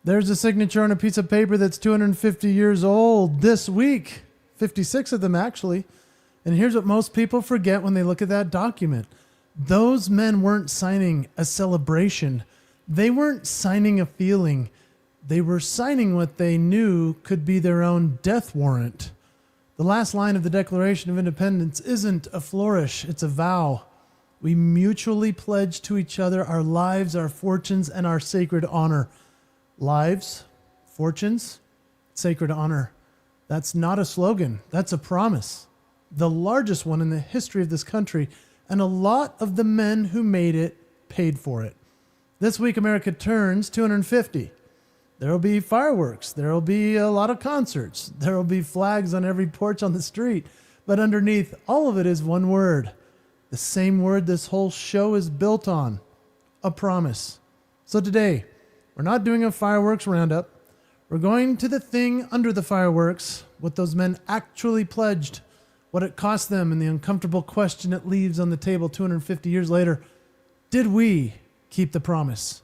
There's a signature on a piece of paper that's 250 years old this week. 56 of them, actually. And here's what most people forget when they look at that document. Those men weren't signing a celebration. They weren't signing a feeling. They were signing what they knew could be their own death warrant. The last line of the Declaration of Independence isn't a flourish, it's a vow. We mutually pledge to each other our lives, our fortunes, and our sacred honor. Lives, fortunes, sacred honor. That's not a slogan, that's a promise. The largest one in the history of this country, and a lot of the men who made it paid for it. This week, America turns 250. There will be fireworks. There will be a lot of concerts. There will be flags on every porch on the street. But underneath all of it is one word. The same word this whole show is built on. A promise. So today, we're not doing a fireworks roundup. We're going to the thing under the fireworks, what those men actually pledged, what it cost them, and the uncomfortable question it leaves on the table 250 years later. Did we keep the promise?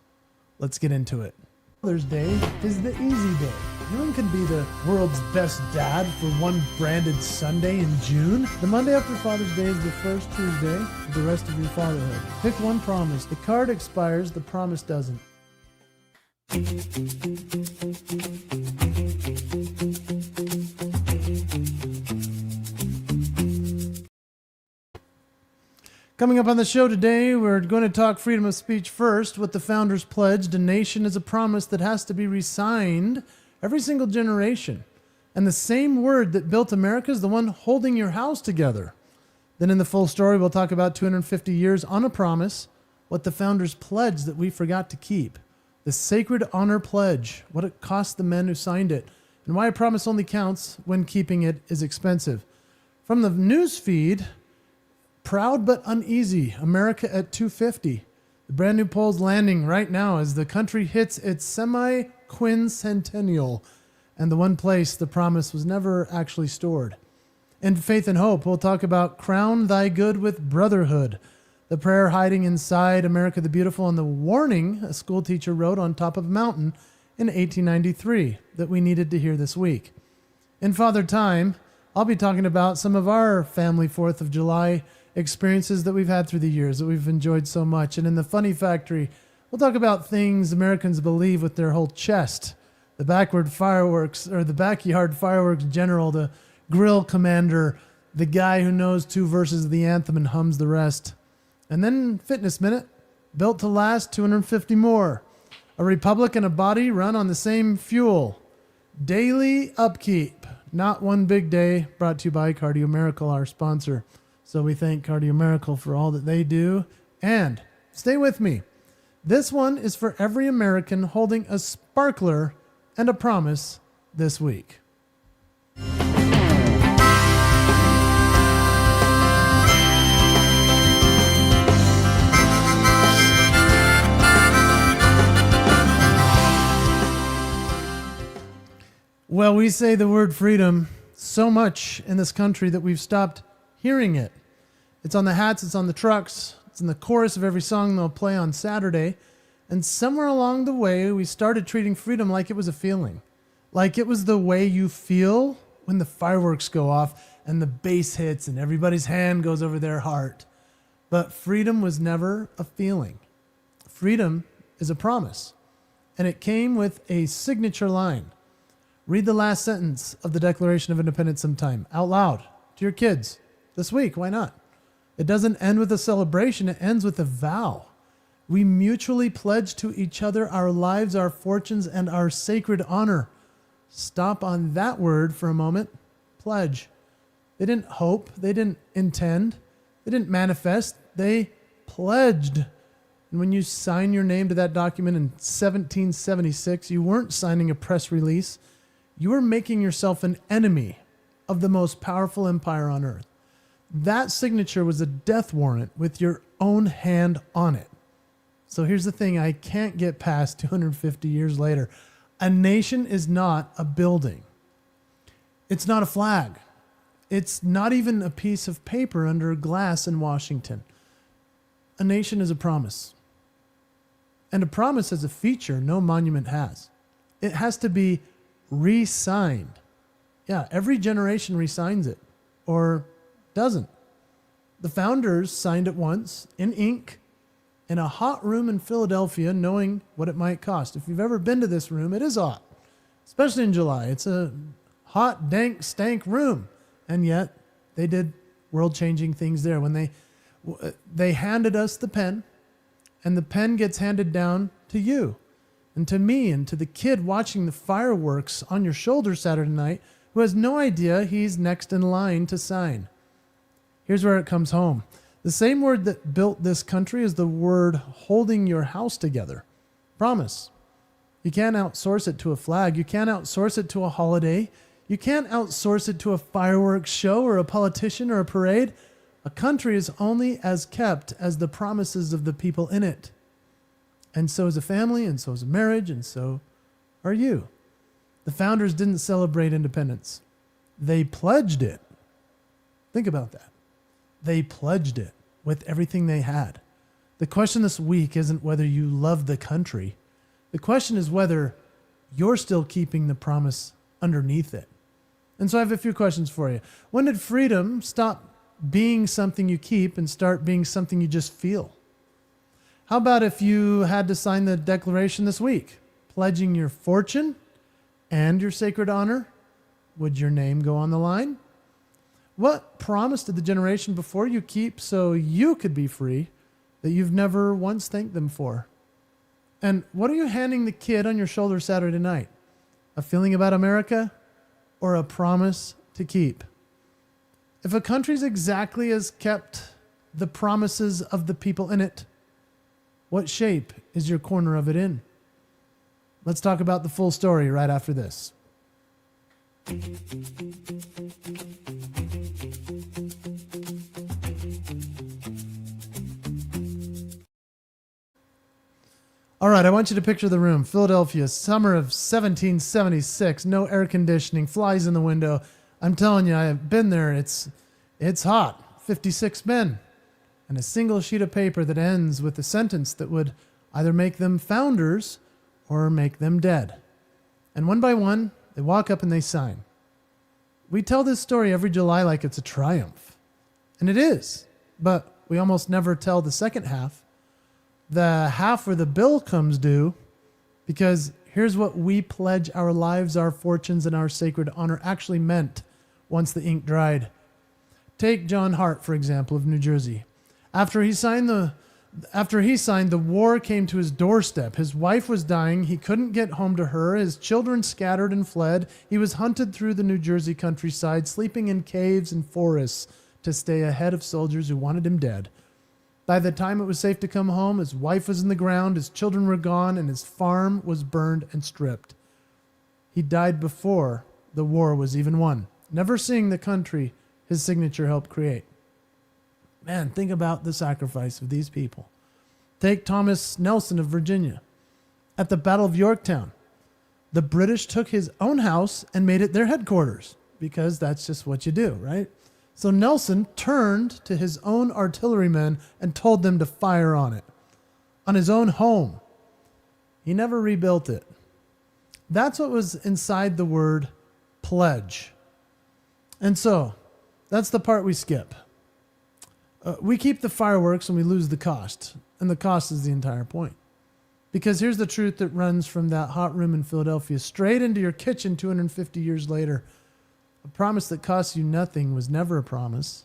Let's get into it. Father's Day is the easy day. No one can be the world's best dad for one branded Sunday in June. The Monday after Father's Day is the first Tuesday of the rest of your fatherhood. Pick one promise. The card expires, the promise doesn't. Coming up on the show today, we're going to talk freedom of speech first, what the founders pledged. A nation is a promise that has to be re-signed every single generation. And the same word that built America is the one holding your house together. Then in the full story, we'll talk about 250 years on a promise, what the founders pledged that we forgot to keep. The sacred honor pledge, what it cost the men who signed it, and why a promise only counts when keeping it is expensive. From the Newsfeed, proud but uneasy, America at 250. The brand new poll's landing right now as the country hits its semi-quincentennial, and the one place the promise was never actually stored. In Faith and Hope, we'll talk about Crown Thy Good with Brotherhood, the prayer hiding inside America the Beautiful, and the warning a school teacher wrote on top of a mountain in 1893 that we needed to hear this week. In Father Time, I'll be talking about some of our family 4th of July experiences that we've had through the years that we've enjoyed so much. And in the Funny Factory, we'll talk about things Americans believe with their whole chest. The backyard fireworks general, the grill commander, the guy who knows 2 verses of the anthem and hums the rest. And then Fitness Minute, built to last 250 more. A republic and a body run on the same fuel. Daily upkeep, not one big day, brought to you by Cardio Miracle, our sponsor. So we thank Cardio Miracle for all that they do. And stay with me. This one is for every American holding a sparkler and a promise this week. Well, we say the word freedom so much in this country that we've stopped hearing it. It's on the hats, it's on the trucks, it's in the chorus of every song they'll play on Saturday. And somewhere along the way, we started treating freedom like it was a feeling. Like it was the way you feel when the fireworks go off and the bass hits and everybody's hand goes over their heart. But freedom was never a feeling. Freedom is a promise. And it came with a signature line. Read the last sentence of the Declaration of Independence sometime, out loud, to your kids. This week, why not? It doesn't end with a celebration, it ends with a vow. We mutually pledge to each other our lives, our fortunes, and our sacred honor. Stop on that word for a moment. Pledge. They didn't hope, they didn't intend, they didn't manifest, they pledged. And when you sign your name to that document in 1776, you weren't signing a press release. You were making yourself an enemy of the most powerful empire on earth. That signature was a death warrant with your own hand on it. So here's the thing I can't get past 250 years later. A nation is not a building. It's not a flag. It's not even a piece of paper under glass in Washington. A nation is a promise. And a promise has a feature no monument has. It has to be re-signed. Yeah, every generation re-signs it or doesn't. The founders signed it once in ink in a hot room in Philadelphia, knowing what it might cost. If you've ever been to this room, it is hot, especially in July. It's a hot, dank, stank room. And yet they did world-changing things there. When they handed us the pen, and the pen gets handed down to you and to me and to the kid watching the fireworks on your shoulder Saturday night who has no idea he's next in line to sign. Here's where it comes home. The same word that built this country is the word holding your house together. Promise. You can't outsource it to a flag. You can't outsource it to a holiday. You can't outsource it to a fireworks show or a politician or a parade. A country is only as kept as the promises of the people in it. And so is a family, and so is a marriage, and so are you. The founders didn't celebrate independence. They pledged it. Think about that. They pledged it with everything they had. The question this week isn't whether you love the country. The question is whether you're still keeping the promise underneath it. And so I have a few questions for you. When did freedom stop being something you keep and start being something you just feel? How about if you had to sign the declaration this week, pledging your fortune and your sacred honor? Would your name go on the line? What promise did the generation before you keep so you could be free that you've never once thanked them for? And what are you handing the kid on your shoulder Saturday night? A feeling about America or a promise to keep? If a country's exactly as kept the promises of the people in it, what shape is your corner of it in? Let's talk about the full story right after this. All right, I want you to picture the room. Philadelphia, summer of 1776, no air conditioning, flies in the window. I'm telling you, I've been there. It's hot. 56 men. And a single sheet of paper that ends with a sentence that would either make them founders or make them dead. And one by one, they walk up and they sign. We tell this story every July like it's a triumph. And it is. But we almost never tell the second half. The half where the bill comes due, because here's what we pledge our lives, our fortunes, and our sacred honor actually meant once the ink dried. Take John Hart, for example, of New Jersey. After he signed, the war came to his doorstep. His wife was dying. He couldn't get home to her. His children scattered and fled. He was hunted through the New Jersey countryside, sleeping in caves and forests to stay ahead of soldiers who wanted him dead. By the time it was safe to come home, his wife was in the ground, his children were gone, and his farm was burned and stripped. He died before the war was even won, never seeing the country his signature helped create. Man, think about the sacrifice of these people. Take Thomas Nelson of Virginia. At the Battle of Yorktown, the British took his own house and made it their headquarters, because that's just what you do, right? So Nelson turned to his own artillerymen and told them to fire on it, on his own home. He never rebuilt it. That's what was inside the word pledge. And so that's the part we skip. We keep the fireworks and we lose the cost. And the cost is the entire point. Because here's the truth that runs from that hot room in Philadelphia straight into your kitchen 250 years later. A promise that costs you nothing was never a promise.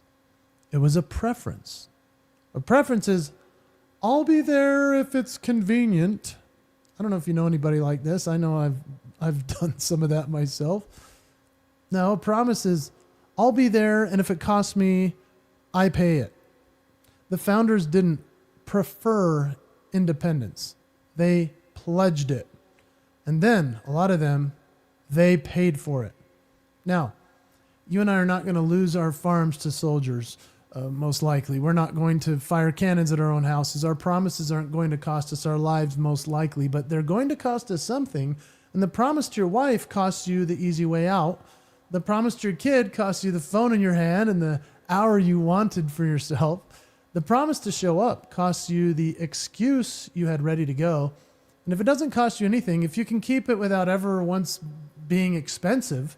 It was a preference. A preference is, I'll be there if it's convenient. I don't know if you know anybody like this. I know I've done some of that myself. No, a promise is, I'll be there, and if it costs me, I pay it. The founders didn't prefer independence. They pledged it. And then, a lot of them, they paid for it. Now, you and I are not going to lose our farms to soldiers, most likely. We're not going to fire cannons at our own houses. Our promises aren't going to cost us our lives, most likely, but they're going to cost us something. And the promise to your wife costs you the easy way out. The promise to your kid costs you the phone in your hand and the hour you wanted for yourself. The promise to show up costs you the excuse you had ready to go. And if it doesn't cost you anything, if you can keep it without ever once being expensive,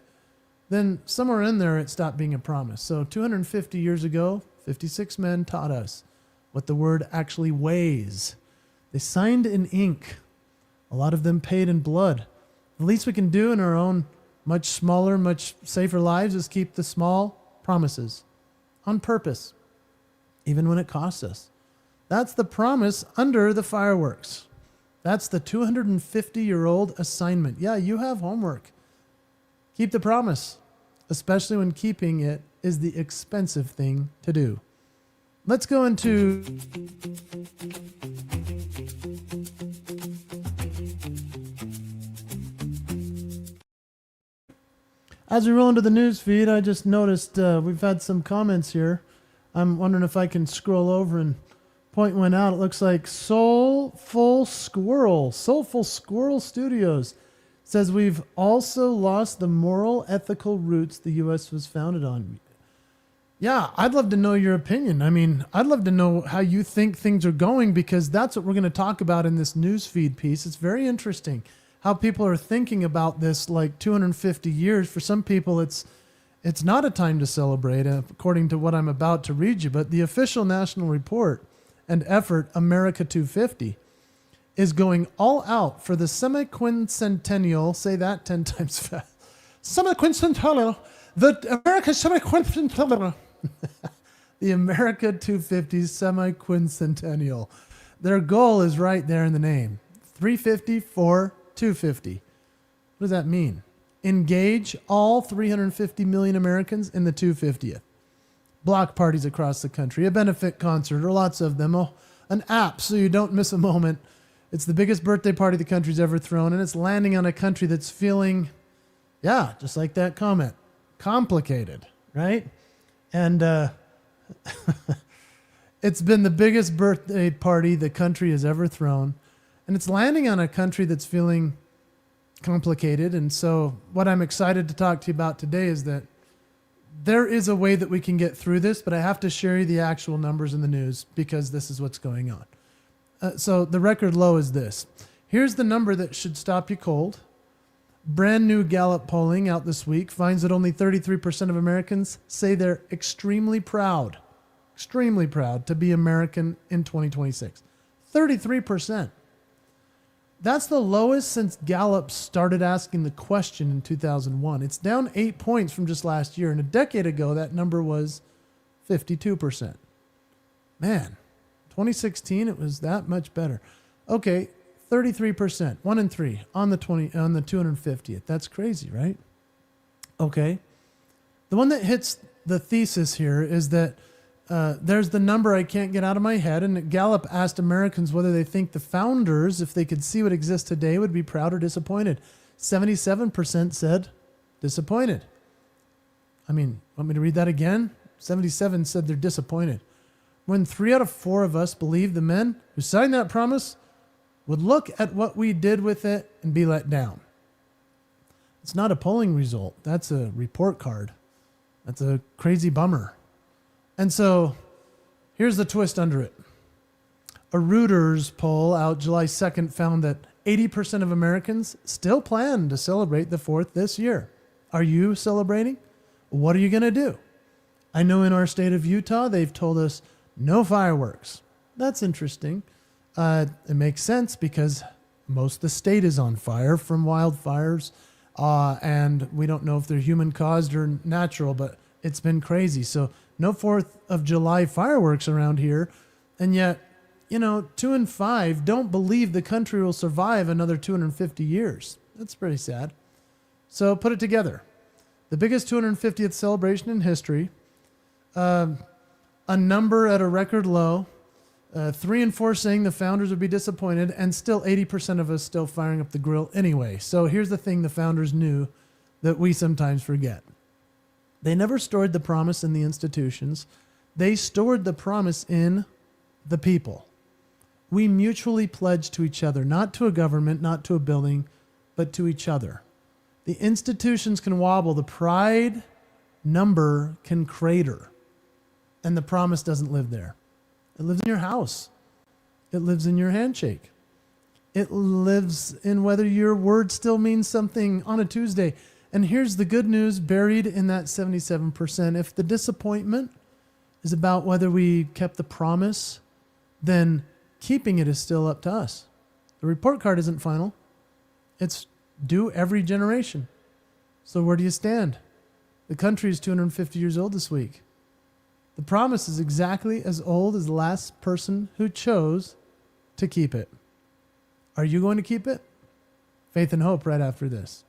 then somewhere in there it stopped being a promise. So 250 years ago, 56 men taught us what the word actually weighs. They signed in ink. A lot of them paid in blood. The least we can do in our own much smaller, much safer lives is keep the small promises on purpose, even when it costs us. That's the promise under the fireworks. That's the 250-year-old assignment. Yeah, you have homework. Keep the promise, especially when keeping it is the expensive thing to do. Let's go into... As we roll into the news feed, I just noticed we've had some comments here. I'm wondering if I can scroll over and point one out. It looks like Soulful Squirrel Studios says we've also lost the moral, ethical roots the U.S. was founded on. Yeah, I'd love to know your opinion. I mean, I'd love to know how you think things are going, because that's what we're going to talk about in this Newsfeed piece. It's very interesting how people are thinking about this like 250 years. For some people, it's not a time to celebrate, according to what I'm about to read you. But the official national report and effort, America 250, is going all out for the semi-quincentennial, say that 10 times fast, semi-quincentennial, the America semi-quincentennial, the America 250 semi-quincentennial. Their goal is right there in the name, 350 for 250. What does that mean? Engage all 350 million Americans in the 250th. Block parties across the country, a benefit concert, or lots of them, an app so you don't miss a moment. It's the biggest birthday party the country's ever thrown, and it's landing on a country that's feeling, yeah, just like that comment, complicated, right? And it's been the biggest birthday party the country has ever thrown, and it's landing on a country that's feeling complicated. And so what I'm excited to talk to you about today is that there is a way that we can get through this, but I have to share you the actual numbers in the news because this is what's going on. So the record low is this. Here's the number that should stop you cold. Brand new Gallup polling out this week finds that only 33% of Americans say they're extremely proud to be American in 2026. 33%. That's the lowest since Gallup started asking the question in 2001. It's down 8 points from just last year. And a decade ago, that number was 52%. Man, 2016, it was that much better. Okay, 33%, 1 in 3 on the 250th. That's crazy, right? Okay. The one that hits the thesis here is that there's the number I can't get out of my head, and Gallup asked Americans whether they think the founders, if they could see what exists today, would be proud or disappointed. 77% said disappointed. I mean, want me to read that again? 77 said they're disappointed. When 3 out of 4 of us believe the men who signed that promise would look at what we did with it and be let down. It's not a polling result. That's a report card. That's a crazy bummer. And so here's the twist under it. A Reuters poll out July 2nd found that 80% of Americans still plan to celebrate the 4th this year. Are you celebrating? What are you going to do? I know in our state of Utah, they've told us no fireworks. That's interesting. It makes sense because most of the state is on fire from wildfires. And we don't know if they're human caused or natural, but it's been crazy. So no 4th of July fireworks around here. And yet, 2 in 5 don't believe the country will survive another 250 years. That's pretty sad. So put it together. The biggest 250th celebration in history, a number at a record low, 3 in 4 saying the founders would be disappointed, and still 80% of us still firing up the grill anyway. So here's the thing the founders knew that we sometimes forget. They never stored the promise in the institutions. They stored the promise in the people. We mutually pledged to each other, not to a government, not to a building, but to each other. The institutions can wobble. The pride number can crater. And the promise doesn't live there. It lives in your house. It lives in your handshake. It lives in whether your word still means something on a Tuesday. And here's the good news buried in that 77%. If the disappointment is about whether we kept the promise, then keeping it is still up to us. The report card isn't final. It's due every generation. So where do you stand? The country is 250 years old this week. The promise is exactly as old as the last person who chose to keep it. Are you going to keep it? Faith and hope right after this.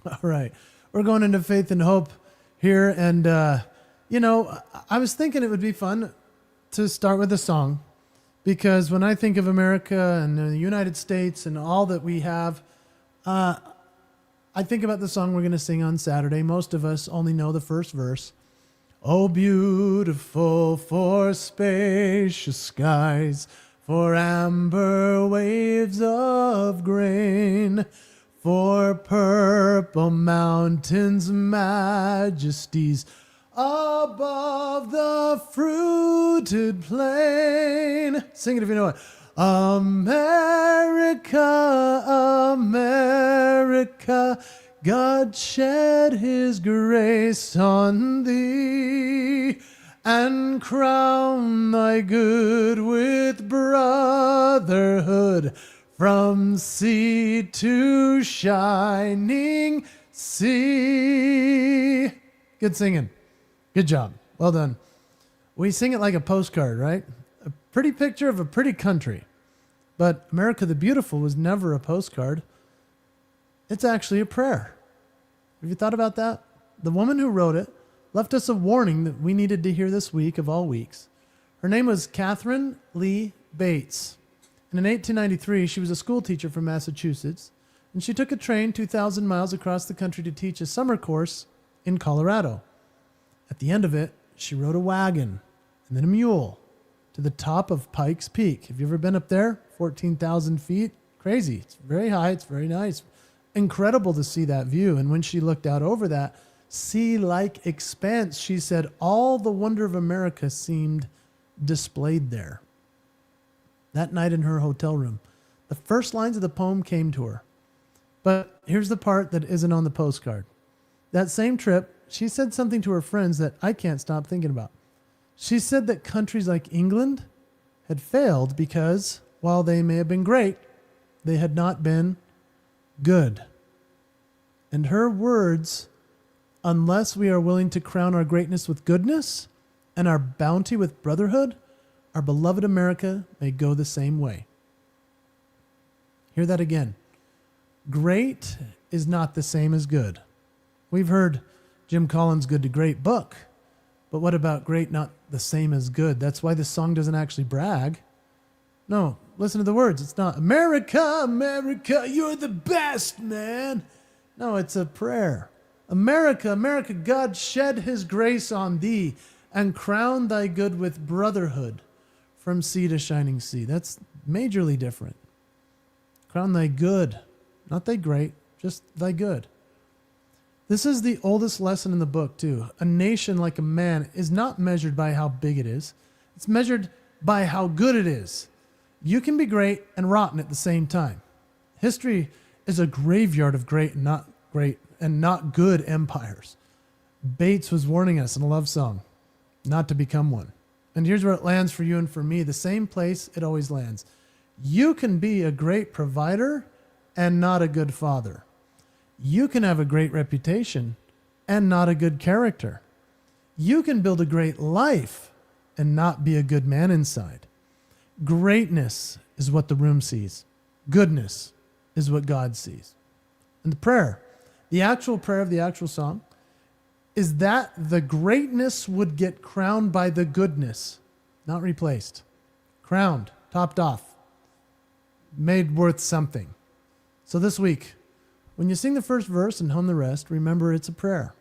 All right. We're going into faith and hope here. And, I was thinking it would be fun to start with a song, because when I think of America and the United States and all that we have, I think about the song we're going to sing on Saturday. Most of us only know the first verse. Oh, beautiful for spacious skies, for amber waves of grain, for purple mountains' majesties above the fruited plain. Sing it if you know it. America, America, God shed his grace on thee, and crown thy good with brotherhood, from sea to shining sea. Good singing. Good job. Well done. We sing it like a postcard, right? A pretty picture of a pretty country. But America the Beautiful was never a postcard. It's actually a prayer. Have you thought about that? The woman who wrote it left us a warning that we needed to hear this week of all weeks. Her name was Catherine Lee Bates. And in 1893, she was a school teacher from Massachusetts. And she took a train 2,000 miles across the country to teach a summer course in Colorado. At the end of it, she rode a wagon and then a mule to the top of Pikes Peak. Have you ever been up there? 14,000 feet. Crazy. It's very high. It's very nice. Incredible to see that view. And when she looked out over that sea-like expanse, she said all the wonder of America seemed displayed there. That night in her hotel room, the first lines of the poem came to her. But here's the part that isn't on the postcard. That same trip, she said something to her friends that I can't stop thinking about. She said that countries like England had failed because, while they may have been great, they had not been good. And her words, unless we are willing to crown our greatness with goodness and our bounty with brotherhood, our beloved America may go the same way. Hear that again. Great is not the same as good. We've heard Jim Collins' Good to Great book. But what about great not the same as good? That's why this song doesn't actually brag. No, listen to the words. It's not, America, America, you're the best, man. No, it's a prayer. America, America, God shed his grace on thee and crown thy good with brotherhood from sea to shining sea. That's majorly different. Crown thy good, not thy great, just thy good. This is the oldest lesson in the book, too. A nation like a man is not measured by how big it is. It's measured by how good it is. You can be great and rotten at the same time. History is a graveyard of great and not good empires. Bates was warning us in a love song not to become one. And here's where it lands for you and for me, the same place it always lands. You can be a great provider and not a good father. You can have a great reputation and not a good character. You can build a great life and not be a good man inside. Greatness is what the room sees. Goodness is what God sees. And the prayer, the actual prayer of the actual song, is that the greatness would get crowned by the goodness, not replaced. Crowned, topped off, made worth something. So this week, when you sing the first verse and hum the rest, remember it's a prayer.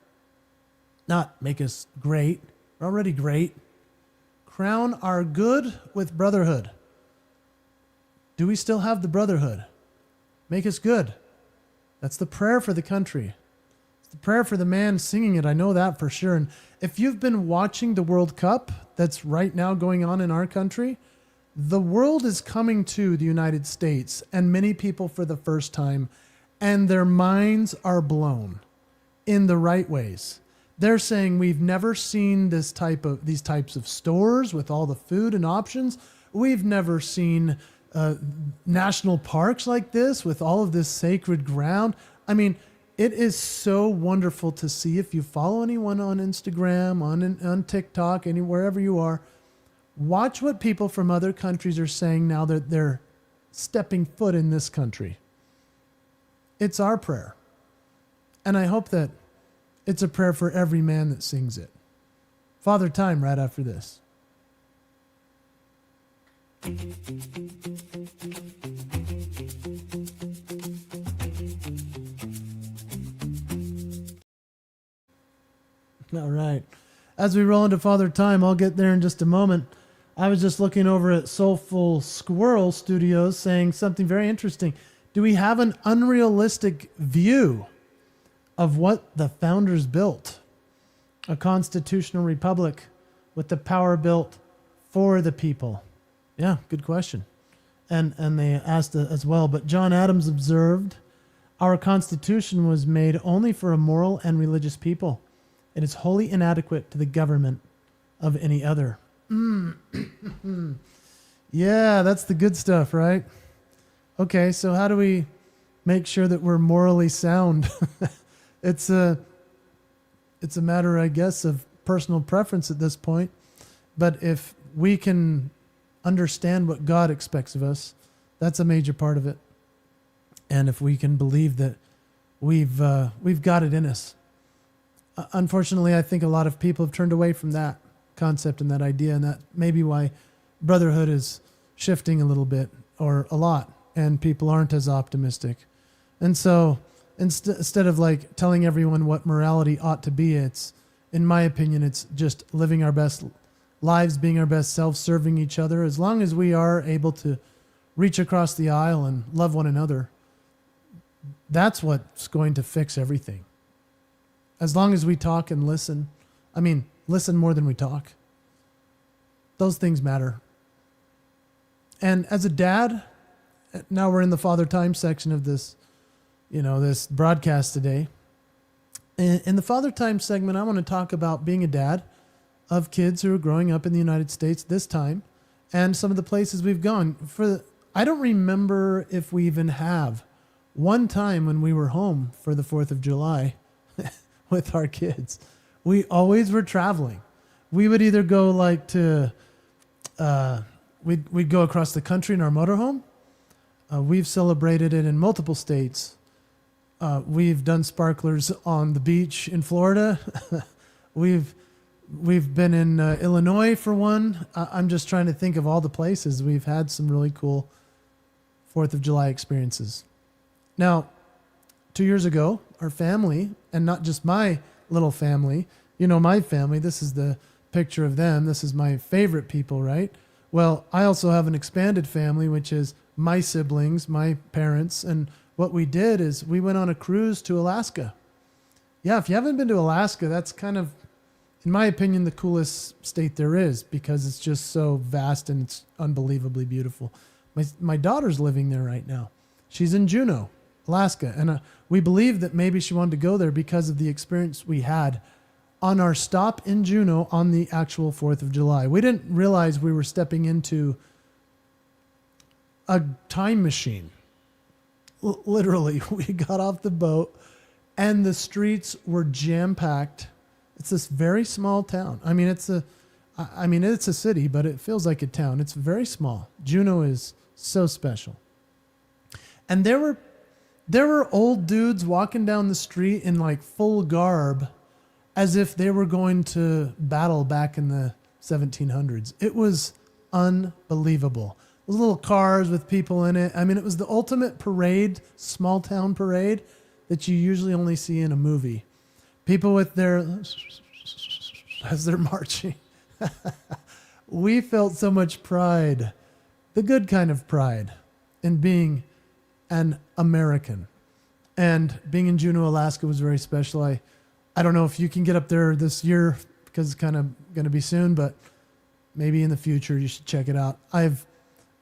Not make us great. We're already great. Crown our good with brotherhood. Do we still have the brotherhood? Make us good. That's the prayer for the country. It's the prayer for the man singing it. I know that for sure. And if you've been watching the World Cup that's right now going on in our country, the world is coming to the United States and many people for the first time, and their minds are blown in the right ways. They're saying we've never seen these types of stores with all the food and options. We've never seen national parks like this with all of this sacred ground. I mean, it is so wonderful to see. If you follow anyone on Instagram, on TikTok, wherever you are, watch what people from other countries are saying now that they're stepping foot in this country. It's our prayer. And I hope that it's a prayer for every man that sings it. Father Time right after this. All right. As we roll into Father Time, I'll get there in just a moment. I was just looking over at Soulful Squirrel Studios saying something very interesting. Do we have an unrealistic view of what the founders built? A constitutional republic with the power built for the people. Yeah, good question. And they asked as well, but John Adams observed, our Constitution was made only for a moral and religious people. It is wholly inadequate to the government of any other. Yeah, that's the good stuff, right? Okay, so how do we make sure that we're morally sound? It's a matter, I guess, of personal preference at this point. But if we can understand what God expects of us, that's a major part of it. And if we can believe that we've got it in us. Unfortunately, I think a lot of people have turned away from that concept and that idea, and that may be why Brotherhood is shifting a little bit or a lot, and people aren't as optimistic. And so instead of like telling everyone what morality ought to be, it's, in my opinion, it's just living our best lives, being our best self, serving each other. As long as we are able to reach across the aisle and love one another, that's what's going to fix everything. As long as we talk and listen, listen more than we talk. Those things matter. And as a dad, now we're in the Father Time section of this, this broadcast today. In the Father Time segment, I want to talk about being a dad of kids who are growing up in the United States this time and some of the places we've gone. I don't remember if we even have one time when we were home for the 4th of July with our kids. We always were traveling. We would either go we'd go across the country in our motorhome. We've celebrated it in multiple states. We've done sparklers on the beach in Florida. We've been in Illinois for one. I'm just trying to think of all the places. We've had some really cool 4th of July experiences. Now, 2 years ago, our family, and not just my little family, my family, this is the picture of them. This is my favorite people, right? Well, I also have an expanded family, which is my siblings, my parents. And what we did is we went on a cruise to Alaska. Yeah, if you haven't been to Alaska, that's kind of, in my opinion, the coolest state there is because it's just so vast and it's unbelievably beautiful. My daughter's living there right now. She's in Juneau, Alaska. And we believe that maybe she wanted to go there because of the experience we had on our stop in Juneau on the actual 4th of July. We didn't realize we were stepping into a time machine. Literally, we got off the boat and the streets were jam-packed. It's this very small town. It's a city, but it feels like a town. It's very small. Juneau is so special. And there were old dudes walking down the street in like full garb as if they were going to battle back in the 1700s. It was unbelievable. Those little cars with people in it. It was the ultimate parade, small town parade that you usually only see in a movie. People with as they're marching. We felt so much pride, the good kind of pride, in being an American. And being in Juneau, Alaska was very special. I don't know if you can get up there this year because it's kind of going to be soon, but maybe in the future you should check it out. I've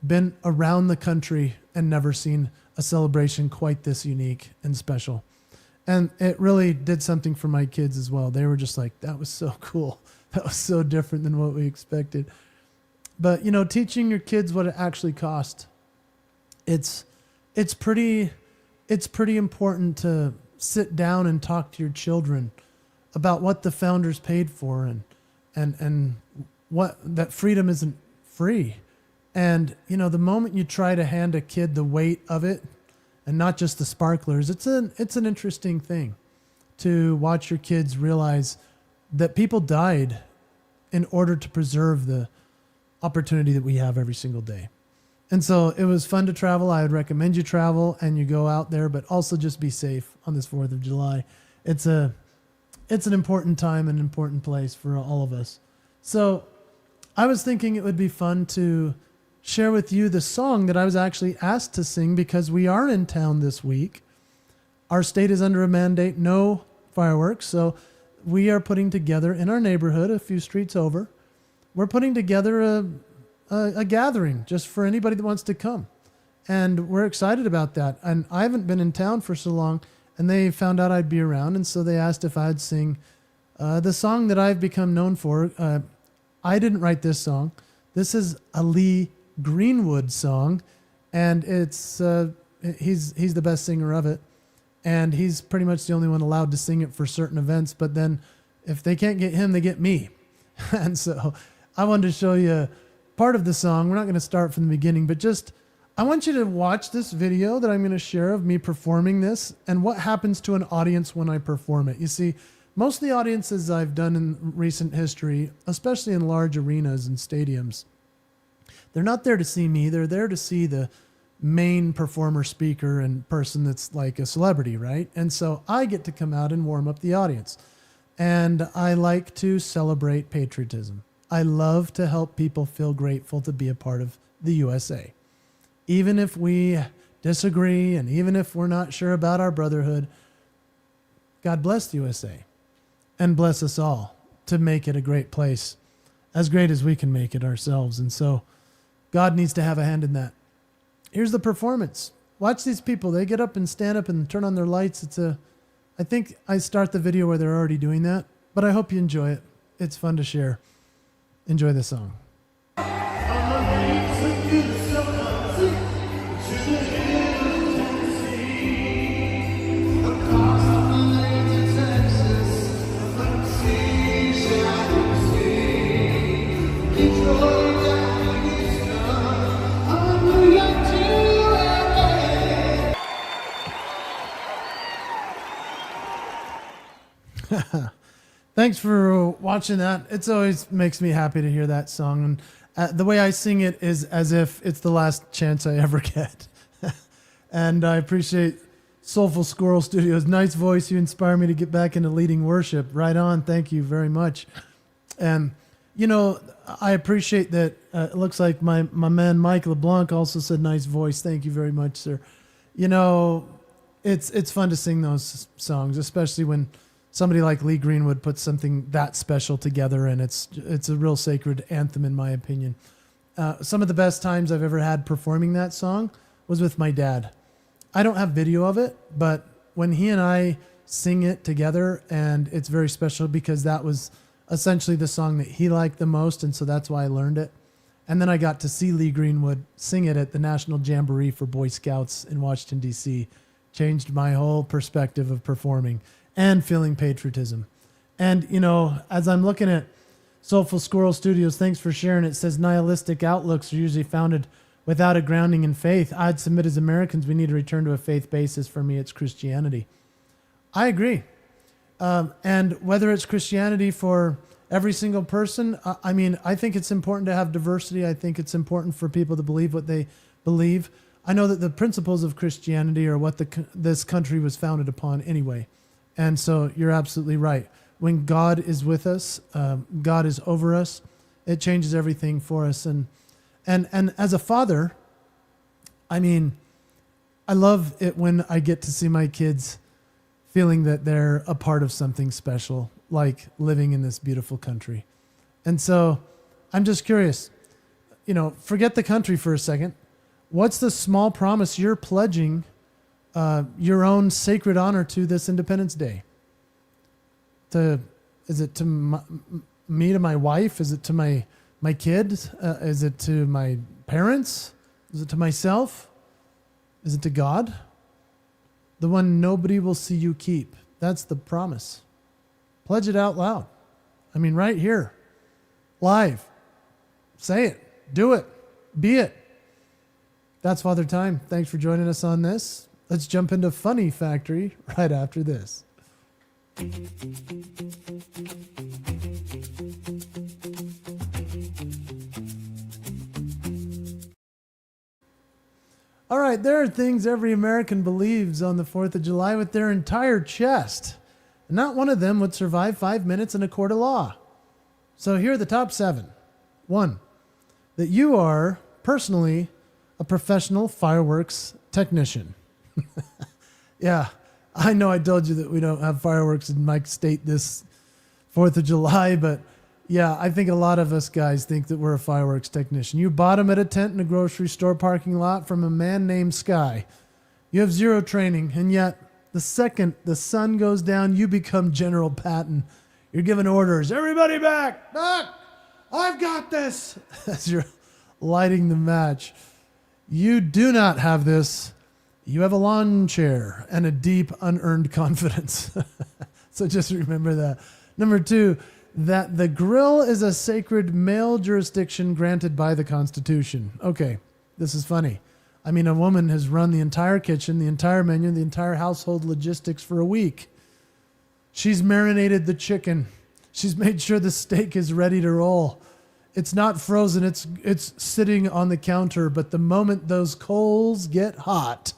been around the country and never seen a celebration quite this unique and special. And it really did something for my kids as well. They were just like, that was so cool. That was so different than what we expected. But, teaching your kids what it actually cost, it's pretty important to sit down and talk to your children about what the founders paid for and what that freedom isn't free. And, the moment you try to hand a kid the weight of it and not just the sparklers, it's an interesting thing to watch your kids realize that people died in order to preserve the opportunity that we have every single day. And so it was fun to travel. I would recommend you travel and you go out there, but also just be safe on this 4th of July. It's an important time, an important place for all of us. So I was thinking it would be fun to share with you the song that I was actually asked to sing because we are in town this week. Our state is under a mandate, no fireworks. So we are putting together in our neighborhood, a few streets over, we're putting together a gathering just for anybody that wants to come. And we're excited about that. And I haven't been in town for so long, and they found out I'd be around. And so they asked if I'd sing the song that I've become known for. I didn't write this song. This is a Lee Greenwood song, and it's he's the best singer of it, and he's pretty much the only one allowed to sing it for certain events. But then if they can't get him, they get me. And so I wanted to show you part of the song. We're not going to start from the beginning, but just I want you to watch this video that I'm going to share of me performing this and what happens to an audience when I perform it. You see, most of the audiences I've done in recent history, especially in large arenas and stadiums, they're not there to see me. They're there to see the main performer, speaker, and person that's like a celebrity, right? And so I get to come out and warm up the audience. And I like to celebrate patriotism. I love to help people feel grateful to be a part of the USA. Even if we disagree and even if we're not sure about our brotherhood, God bless the USA and bless us all to make it a great place, as great as we can make it ourselves. And so God needs to have a hand in that. Here's the performance. Watch these people. They get up and stand up and turn on their lights. I think I start the video where they're already doing that, but I hope you enjoy it. It's fun to share. Enjoy the song. Thanks for watching that. It's always makes me happy to hear that song. And the way I sing it is as if it's the last chance I ever get. And I appreciate Soulful Squirrel Studios. Nice voice. You inspire me to get back into leading worship. Right on. Thank you very much. And, I appreciate that. It looks like my man Mike LeBlanc also said nice voice. Thank you very much, sir. It's fun to sing those songs, especially when somebody like Lee Greenwood puts something that special together, and it's a real sacred anthem, in my opinion. Some of the best times I've ever had performing that song was with my dad. I don't have video of it, but when he and I sing it together, and it's very special because that was essentially the song that he liked the most, and so that's why I learned it. And then I got to see Lee Greenwood sing it at the National Jamboree for Boy Scouts in Washington, D.C. Changed my whole perspective of performing and feeling patriotism. And, as I'm looking at Soulful Squirrel Studios, thanks for sharing. It says nihilistic outlooks are usually founded without a grounding in faith. I'd submit as Americans, we need to return to a faith basis. For me, it's Christianity. I agree. And whether it's Christianity for every single person, I think it's important to have diversity. I think it's important for people to believe what they believe. I know that the principles of Christianity are what this country was founded upon anyway. And so you're absolutely right. When God is with us, God is over us, it changes everything for us. And as a father, I love it when I get to see my kids feeling that they're a part of something special, like living in this beautiful country. And so I'm just curious, forget the country for a second. What's the small promise you're pledging your own sacred honor to this Independence Day? Is it to me, to my wife? Is it to my kids? Is it to my parents? Is it to myself? Is it to God? The one nobody will see you keep. That's the promise. Pledge it out loud. I mean, right here, live. Say it. Do it. Be it. That's Father Time. Thanks for joining us on this. Let's jump into Funny Factory right after this. All right, there are things every American believes on the 4th of July with their entire chest. And not one of them would survive 5 minutes in a court of law. So here are the top 7. 1, that you are personally a professional fireworks technician. Yeah, I know I told you that we don't have fireworks in my state this 4th of July, but yeah, I think a lot of us guys think that we're a fireworks technician. You bought them at a tent in a grocery store parking lot from a man named Sky. You have zero training, and yet the second the sun goes down, you become General Patton. You're giving orders. Everybody back! Back! I've got this! As you're lighting the match. You do not have this. You have a lawn chair and a deep, unearned confidence. So just remember that. Number 2, that the grill is a sacred male jurisdiction granted by the Constitution. Okay, this is funny. I mean, a woman has run the entire kitchen, the entire menu, the entire household logistics for a week. She's marinated the chicken. She's made sure the steak is ready to roll. It's not frozen. It's sitting on the counter. But the moment those coals get hot,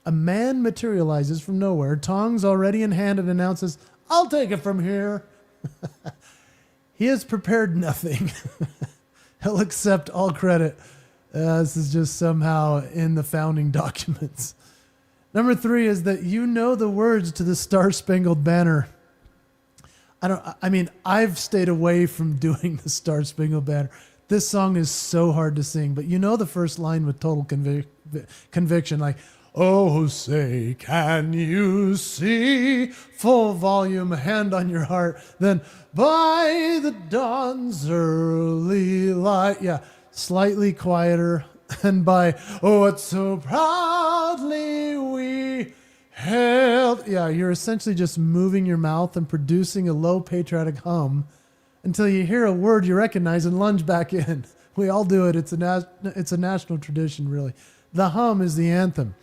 a man materializes from nowhere, tongs already in hand, and announces, "I'll take it from here." He has prepared nothing. He'll accept all credit. This is just somehow in the founding documents. Number 3 is that you know the words to the Star-Spangled Banner. I've stayed away from doing the Star-Spangled Banner. This song is so hard to sing, but you know the first line with total conviction, like, "Oh, say, can you see?" Full volume, hand on your heart. Then, "By the dawn's early light." Yeah, slightly quieter. And by, "Oh, what so proudly we hailed." Yeah, you're essentially just moving your mouth and producing a low patriotic hum until you hear a word you recognize and lunge back in. We all do it. It's a national tradition, really. The hum is the anthem.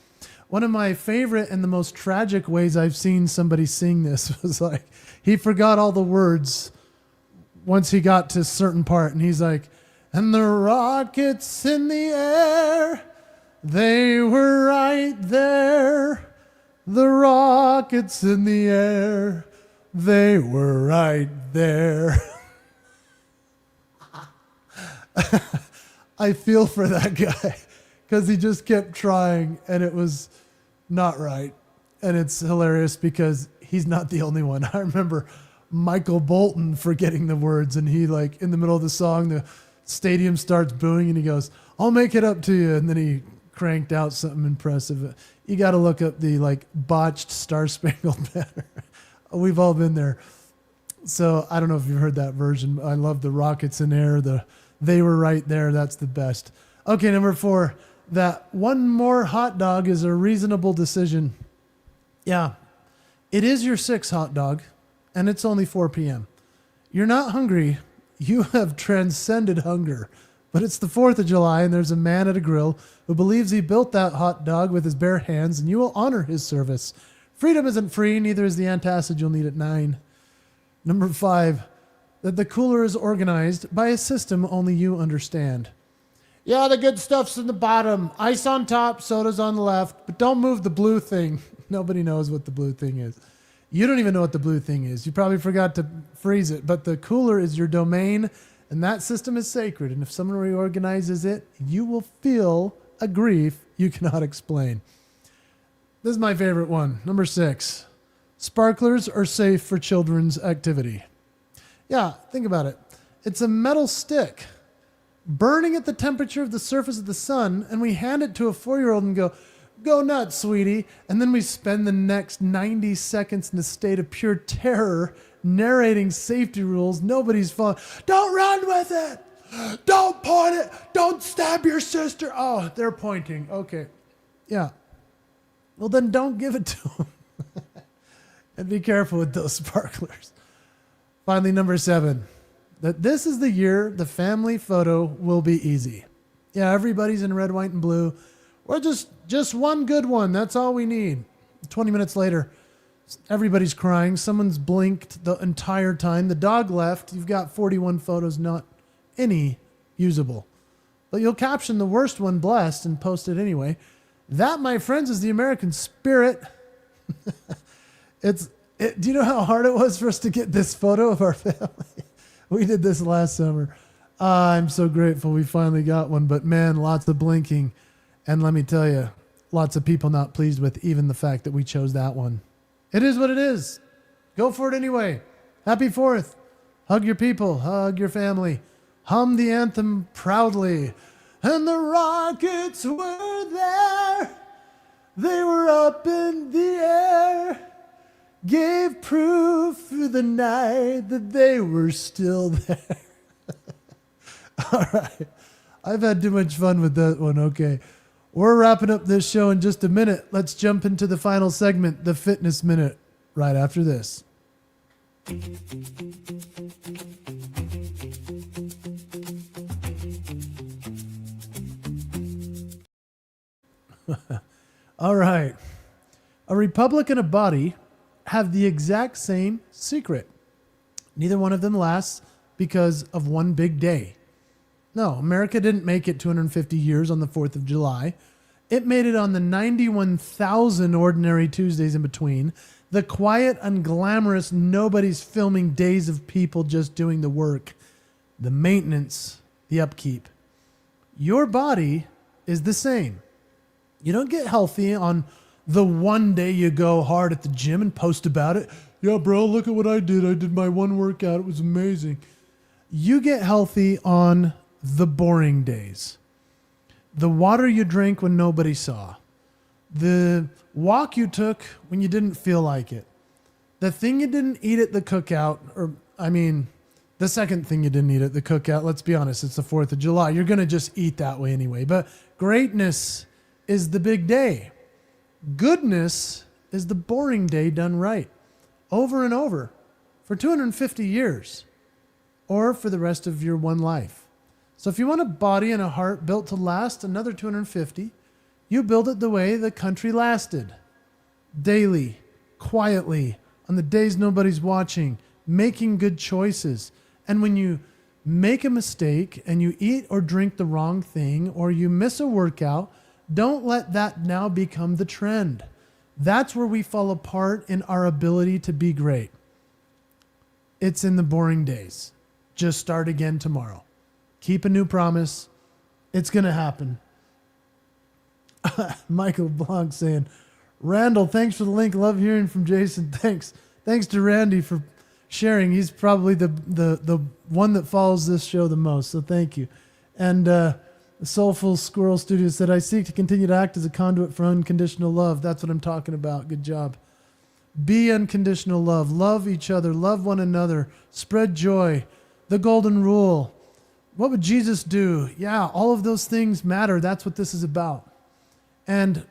One of my favorite and the most tragic ways I've seen somebody sing this was like, he forgot all the words once he got to a certain part, and he's like, "And the rockets in the air, they were right there. The rockets in the air, they were right there." I feel for that guy because he just kept trying and it was not right. And it's hilarious because he's not the only one. I remember Michael Bolton forgetting the words, and he, like, in the middle of the song, the stadium starts booing and he goes, "I'll make it up to you." And then he cranked out something impressive. You got to look up the, like, botched Star-Spangled Banner. We've all been there. So I don't know if you've heard that version. I love the rockets in air. They were right there. That's the best. Okay, number 4, that one more hot dog is a reasonable decision. Yeah, it is your 6th hot dog, and it's only 4 p.m. You're not hungry. You have transcended hunger. But it's the 4th of July, and there's a man at a grill who believes he built that hot dog with his bare hands, and you will honor his service. Freedom isn't free, neither is the antacid you'll need at 9. Number 5, that the cooler is organized by a system only you understand. Yeah, the good stuff's in the bottom. Ice on top, soda's on the left, but don't move the blue thing. Nobody knows what the blue thing is. You don't even know what the blue thing is. You probably forgot to freeze it, but the cooler is your domain, and that system is sacred. And if someone reorganizes it, you will feel a grief you cannot explain. This is my favorite one. Number 6. Sparklers are safe for children's activity. Yeah, think about it. It's a metal stick burning at the temperature of the surface of the sun, and we hand it to a 4-year-old and go nuts, sweetie. And then we spend the next 90 seconds in a state of pure terror narrating safety rules. Nobody's falling. Don't run with it. Don't point it. Don't stab your sister. Oh, they're pointing. Okay. Yeah. Well, then don't give it to them. And be careful with those sparklers. Finally, number 7. That this is the year the family photo will be easy. Yeah, everybody's in red, white, and blue. We're just one good one. That's all we need. 20 minutes later, everybody's crying. Someone's blinked the entire time. The dog left. You've got 41 photos, not any usable. But you'll caption the worst one blessed and post it anyway. That, my friends, is the American spirit. Do you know how hard it was for us to get this photo of our family? We did this last summer. I'm so grateful we finally got one. But man, lots of blinking. And let me tell you, lots of people not pleased with even the fact that we chose that one. It is what it is. Go for it anyway. Happy 4th. Hug your people. Hug your family. Hum the anthem proudly. And the rockets were there. They were up in the air. Gave proof through the night that they were still there. All right. I've had too much fun with that one. Okay. We're wrapping up this show in just a minute. Let's jump into the final segment, the Fitness Minute, right after this. All right. A republic and a body have the exact same secret. Neither one of them lasts because of one big day. No, America didn't make it 250 years on the 4th of July. It made it on the 91,000 ordinary Tuesdays in between. The quiet, unglamorous, nobody's filming days of people just doing the work. The maintenance, the upkeep. Your body is the same. You don't get healthy on the one day you go hard at the gym and post about it. Yeah, bro, look at what I did. I did my one workout. It was amazing. You get healthy on the boring days. The water you drank when nobody saw. The walk you took when you didn't feel like it. The thing you didn't eat at the cookout, the second thing you didn't eat at the cookout, let's be honest, it's the 4th of July. You're going to just eat that way anyway. But greatness is the big day. Goodness is the boring day done right. Over and over. For 250 years. Or for the rest of your one life. So if you want a body and a heart built to last another 250, you build it the way the country lasted. Daily, quietly, on the days nobody's watching, making good choices. And when you make a mistake and you eat or drink the wrong thing or you miss a workout, don't let that now become the trend. That's where we fall apart in our ability to be great. It's in the boring days. Just start again tomorrow. Keep a new promise. It's going to happen. Michael Blanc saying, Randall, thanks for the link. Love hearing from Jason. Thanks. Thanks to Randy for sharing. He's probably the one that follows this show the most. So thank you. And Soulful Squirrel Studio said, I seek to continue to act as a conduit for unconditional love. That's what I'm talking about. Good job. Be unconditional love. Love each other. Love one another. Spread joy. The golden rule. What would Jesus do? Yeah, all of those things matter. That's what this is about. And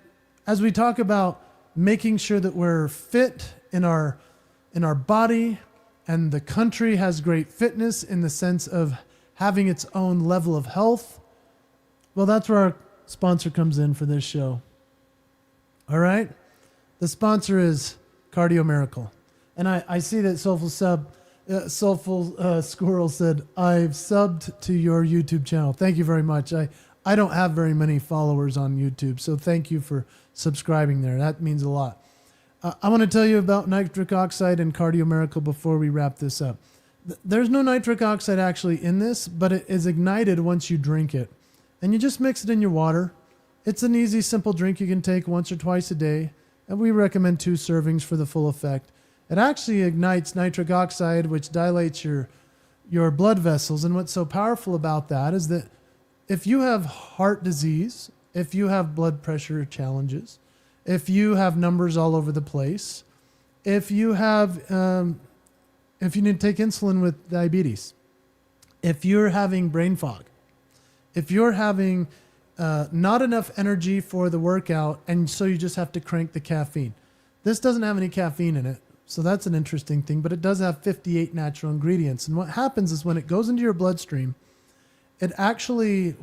as we talk about making sure that we're fit in our body, and the country has great fitness in the sense of having its own level of health, well, that's where our sponsor comes in for this show. All right? The sponsor is Cardio Miracle. And I see that Soulful Squirrel said, I've subbed to your YouTube channel. Thank you very much. I don't have very many followers on YouTube, so thank you for subscribing there. That means a lot. I want to tell you about nitric oxide and Cardio Miracle before we wrap this up. There's no nitric oxide actually in this, but it is ignited once you drink it. And you just mix it in your water. It's an easy, simple drink you can take once or twice a day, and we recommend 2 servings for the full effect. It actually ignites nitric oxide, which dilates your blood vessels. And what's so powerful about that is that if you have heart disease, if you have blood pressure challenges, if you have numbers all over the place, if you have, if you need to take insulin with diabetes, if you're having brain fog, if you're having not enough energy for the workout, and so you just have to crank the caffeine. This doesn't have any caffeine in it, so that's an interesting thing, but it does have 58 natural ingredients. And what happens is when it goes into your bloodstream, it actually,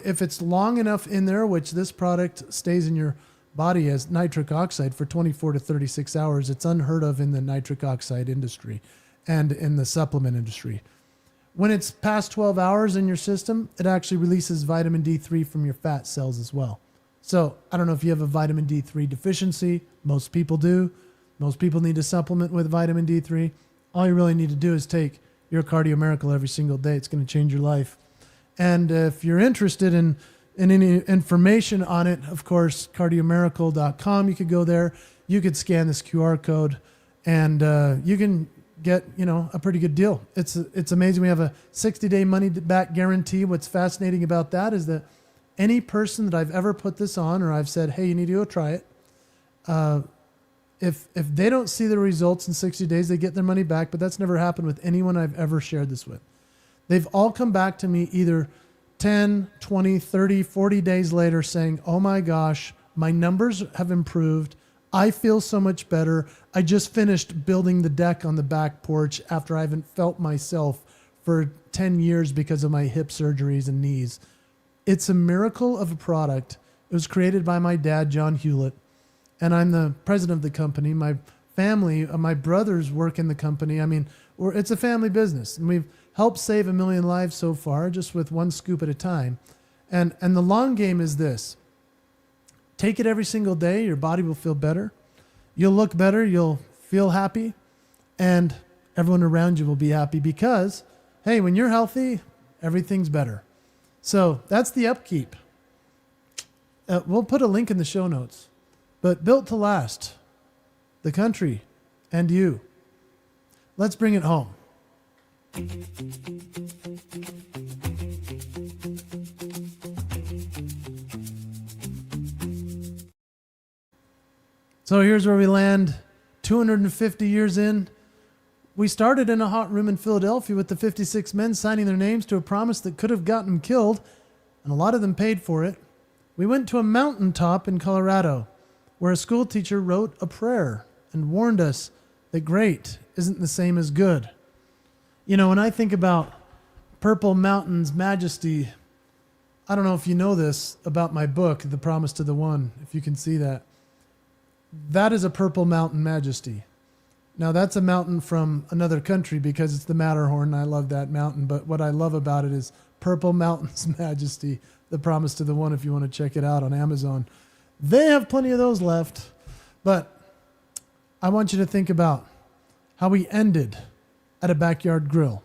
if it's long enough in there, which this product stays in your body as nitric oxide for 24 to 36 hours, it's unheard of in the nitric oxide industry and in the supplement industry. When it's past 12 hours in your system, it actually releases vitamin D3 from your fat cells as well. So I don't know if you have a vitamin D3 deficiency. Most people do. Most people need to supplement with vitamin D3. All you really need to do is take your Cardio Miracle every single day. It's going to change your life. And if you're interested in any information on it, of course, cardiomiracle.com, you could go there. You could scan this QR code, and you can get, a pretty good deal. It's amazing. We have a 60-day money-back guarantee. What's fascinating about that is that any person that I've ever put this on, or I've said, hey, you need to go try it, if they don't see the results in 60 days, they get their money back. But that's never happened with anyone I've ever shared this with. They've all come back to me either 10, 20, 30, 40 days later saying, oh my gosh, my numbers have improved. I feel so much better. I just finished building the deck on the back porch after I haven't felt myself for 10 years because of my hip surgeries and knees. It's a miracle of a product. It was created by my dad, John Hewlett, and I'm the president of the company. My family, my brothers work in the company. I mean, it's a family business, and we've helped save 1 million lives so far, just with one scoop at a time. And the long game is this. Take it every single day. Your body will feel better. You'll look better. You'll feel happy. And everyone around you will be happy because, hey, when you're healthy, everything's better. So that's the upkeep. We'll put a link in the show notes. But built to last, the country and you. Let's bring it home. So here's where we land 250 years in. We started in a hot room in Philadelphia with the 56 men signing their names to a promise that could have gotten them killed, and a lot of them paid for it. We went to a mountaintop in Colorado where a school teacher wrote a prayer and warned us that great isn't the same as good. When I think about Purple Mountain's majesty, I don't know if you know this about my book, The Promise to the One, if you can see that. That is a Purple Mountain majesty. Now, that's a mountain from another country because it's the Matterhorn, and I love that mountain. But what I love about it is Purple Mountain's majesty, The Promise to the One, if you want to check it out on Amazon. They have plenty of those left. But I want you to think about how we ended at a backyard grill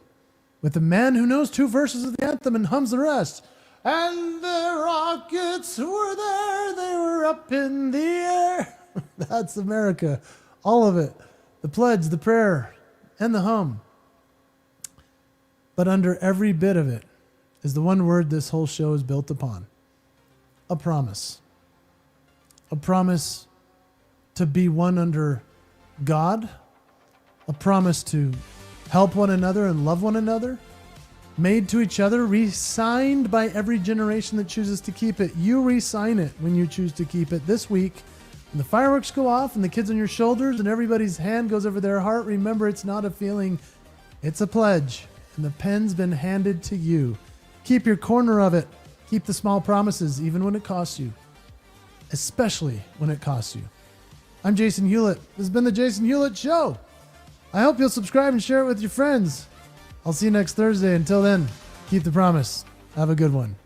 with a man who knows 2 verses of the anthem and hums the rest. And the rockets were there, they were up in the air. That's America. All of it. The pledge, the prayer, and the hum. But under every bit of it is the one word this whole show is built upon. A promise. A promise to be one under God. A promise to help one another and love one another. Made to each other, re-signed by every generation that chooses to keep it. You re-sign it when you choose to keep it. This week, when the fireworks go off and the kids on your shoulders and everybody's hand goes over their heart, remember it's not a feeling, it's a pledge. And the pen's been handed to you. Keep your corner of it. Keep the small promises, even when it costs you. Especially when it costs you. I'm Jason Hewlett. This has been the Jason Hewlett Show. I hope you'll subscribe and share it with your friends. I'll see you next Thursday. Until then, keep the promise. Have a good one.